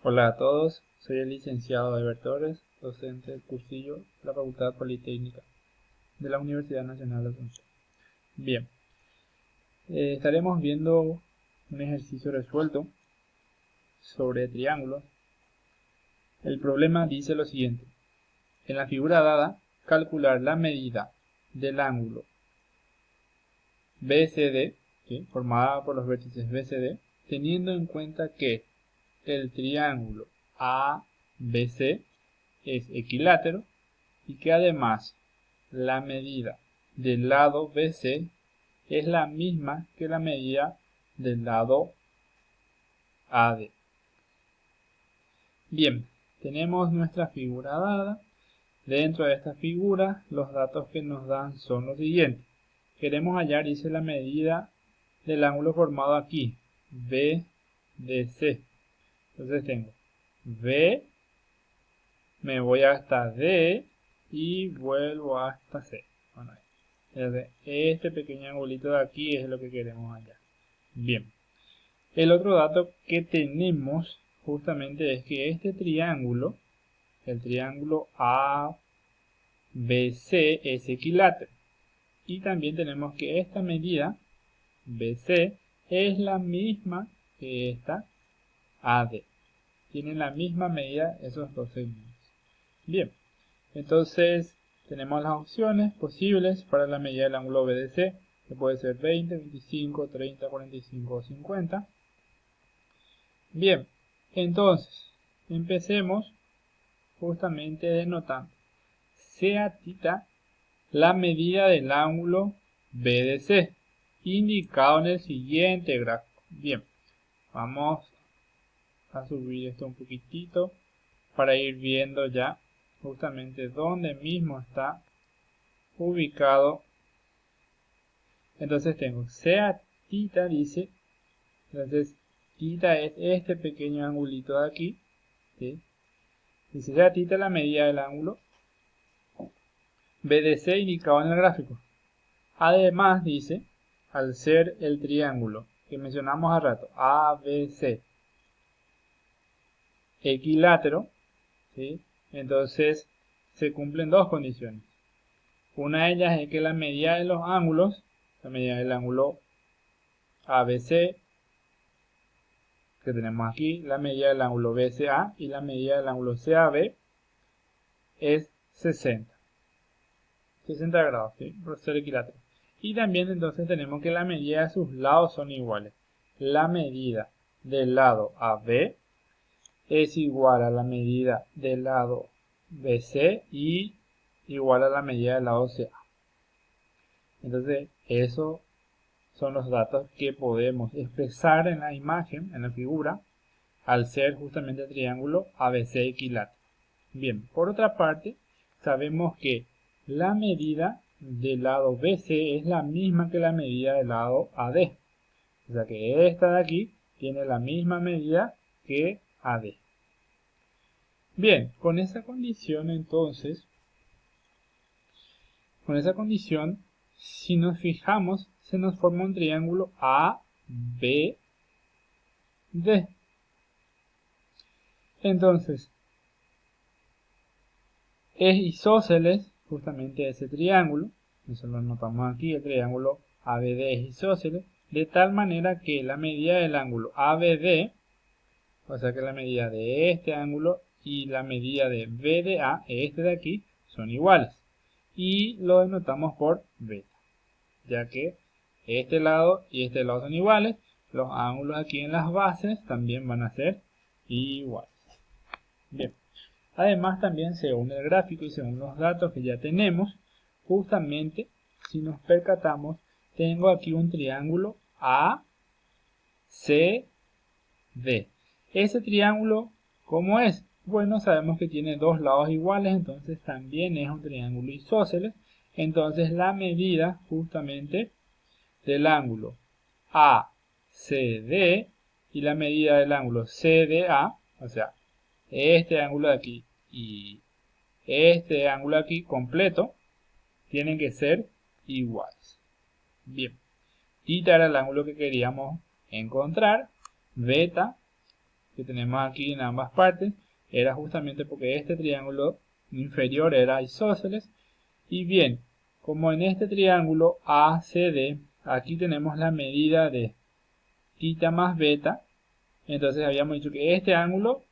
Hola a todos, soy el licenciado Eber Torres, docente del cursillo de la Facultad Politécnica de la Universidad Nacional de Asunción. Bien, estaremos viendo un ejercicio resuelto sobre triángulos. El problema dice lo siguiente: en la figura dada, calcular la medida del ángulo BCD, ¿sí?, formada por los vértices BCD, teniendo en cuenta que el triángulo ABC es equilátero y que además la medida del lado BC es la misma que la medida del lado AD. Bien, tenemos nuestra figura dada. Dentro de esta figura, los datos que nos dan son los siguientes. Queremos hallar, dice, la medida del ángulo formado aquí, BDC. Entonces tengo B, me voy hasta D y vuelvo hasta C. Bueno, este pequeño angulito de aquí es lo que queremos hallar. Bien, el otro dato que tenemos justamente es que este triángulo, el triángulo ABC, es equilátero. Y también tenemos que esta medida BC es la misma que esta AD. Tienen la misma medida esos dos segmentos. Bien, entonces tenemos las opciones posibles para la medida del ángulo BDC, que puede ser 20, 25, 30, 45 o 50. Bien, entonces empecemos justamente denotando sea θ la medida del ángulo BDC, indicado en el siguiente gráfico. Bien, vamos a subir esto un poquitito para ir viendo ya justamente dónde mismo está ubicado. Entonces tengo sea θ, dice, entonces θ es este pequeño angulito de aquí, ¿sí? Dice sea θ la medida del ángulo BDC indicado en el gráfico. Además dice, al ser el triángulo que mencionamos hace rato, ABC, equilátero, ¿sí?, entonces se cumplen dos condiciones. Una de ellas es que la medida de los ángulos, la medida del ángulo ABC que tenemos aquí, la medida del ángulo BCA y la medida del ángulo CAB es 60 grados, ¿sí?, por ser equilátero. Y también entonces tenemos que la medida de sus lados son iguales. La medida del lado AB es igual a la medida del lado BC y igual a la medida del lado CA. Entonces, esos son los datos que podemos expresar en la imagen, en la figura, al ser justamente el triángulo ABC equilátero. Bien, por otra parte, sabemos que la medida del lado BC es la misma que la medida del lado AD. O sea que esta de aquí tiene la misma medida que AD. Bien, con esa condición entonces, si nos fijamos, se nos forma un triángulo ABD. Entonces, es isósceles justamente ese triángulo. Eso lo notamos aquí, el triángulo ABD es isósceles, de tal manera que la medida del ángulo ABD, o sea que la medida de este ángulo y la medida de BDA, este de aquí, son iguales. Y lo denotamos por beta, ya que este lado y este lado son iguales. Los ángulos aquí en las bases también van a ser iguales. Bien. Además también según el gráfico y según los datos que ya tenemos, justamente si nos percatamos, tengo aquí un triángulo ACD. Ese triángulo, ¿cómo es? Bueno, sabemos que tiene dos lados iguales, entonces también es un triángulo isósceles. Entonces la medida justamente del ángulo ACD y la medida del ángulo CDA, o sea, este ángulo de aquí y este ángulo aquí completo, tienen que ser iguales. Bien, θ era el ángulo que queríamos encontrar, beta que tenemos aquí en ambas partes era justamente porque este triángulo inferior era isósceles. Y bien, como en este triángulo ACD, aquí tenemos la medida de θ más beta, entonces habíamos dicho que este ángulo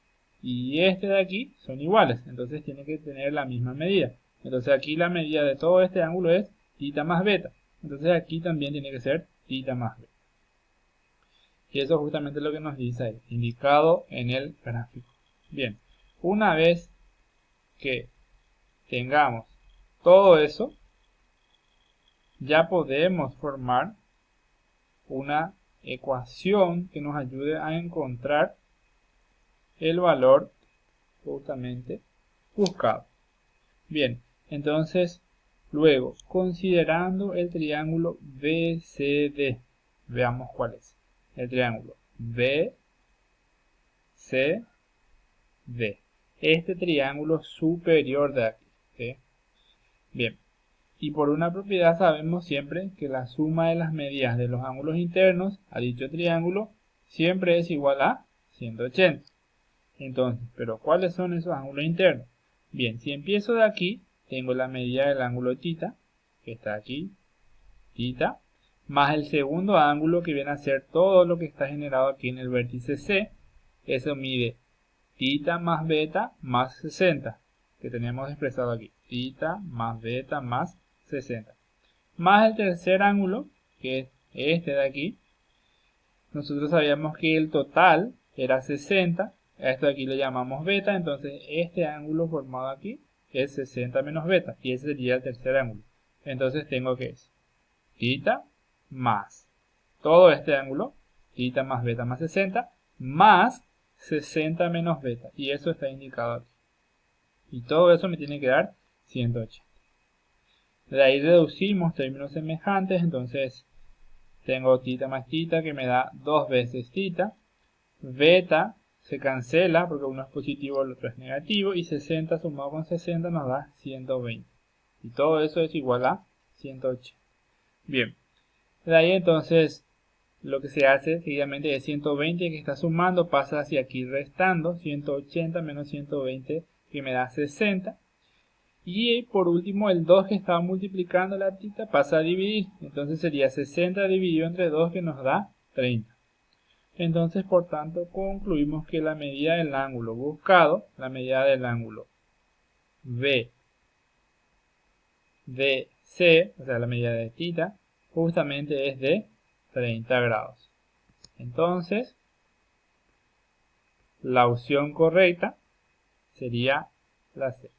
y este de aquí son iguales, entonces tiene que tener la misma medida. Entonces aquí la medida de todo este ángulo es θ más beta, entonces aquí también tiene que ser θ más beta. Y eso es justamente lo que nos dice ahí, indicado en el gráfico. Bien, una vez que tengamos todo eso, ya podemos formar una ecuación que nos ayude a encontrar el valor justamente buscado. Bien, entonces, luego, considerando el triángulo BCD, veamos cuál es. El triángulo BCD. Este triángulo superior de aquí. ¿Sí? Bien, y por una propiedad sabemos siempre que la suma de las medidas de los ángulos internos a dicho triángulo siempre es igual a 180. Entonces, ¿pero cuáles son esos ángulos internos? Bien, si empiezo de aquí, tengo la medida del ángulo θ, que está aquí, θ, más el segundo ángulo que viene a ser todo lo que está generado aquí en el vértice C. Eso mide θ más beta más 60, que tenemos expresado aquí. Θ más beta más 60. Más el tercer ángulo, que es este de aquí. Nosotros sabíamos que el total era 60. A esto de aquí le llamamos beta. Entonces este ángulo formado aquí es 60 menos beta. Y ese sería el tercer ángulo. Entonces tengo que es θ más todo este ángulo, θ más beta más 60, más 60 menos beta. Y eso está indicado aquí. Y todo eso me tiene que dar 180. De ahí deducimos términos semejantes. Entonces tengo θ más θ que me da 2 veces θ. Beta se cancela porque uno es positivo, el otro es negativo. Y 60 sumado con 60 nos da 120. Y todo eso es igual a 180. Bien. De ahí entonces lo que se hace seguidamente es 120 que está sumando, pasa hacia aquí restando, 180 menos 120 que me da 60. Y por último el 2 que estaba multiplicando la θ pasa a dividir, entonces sería 60 dividido entre 2 que nos da 30. Entonces por tanto concluimos que la medida del ángulo buscado, la medida del ángulo BDC, o sea la medida de θ, justamente es de 30 grados. Entonces, la opción correcta sería la C.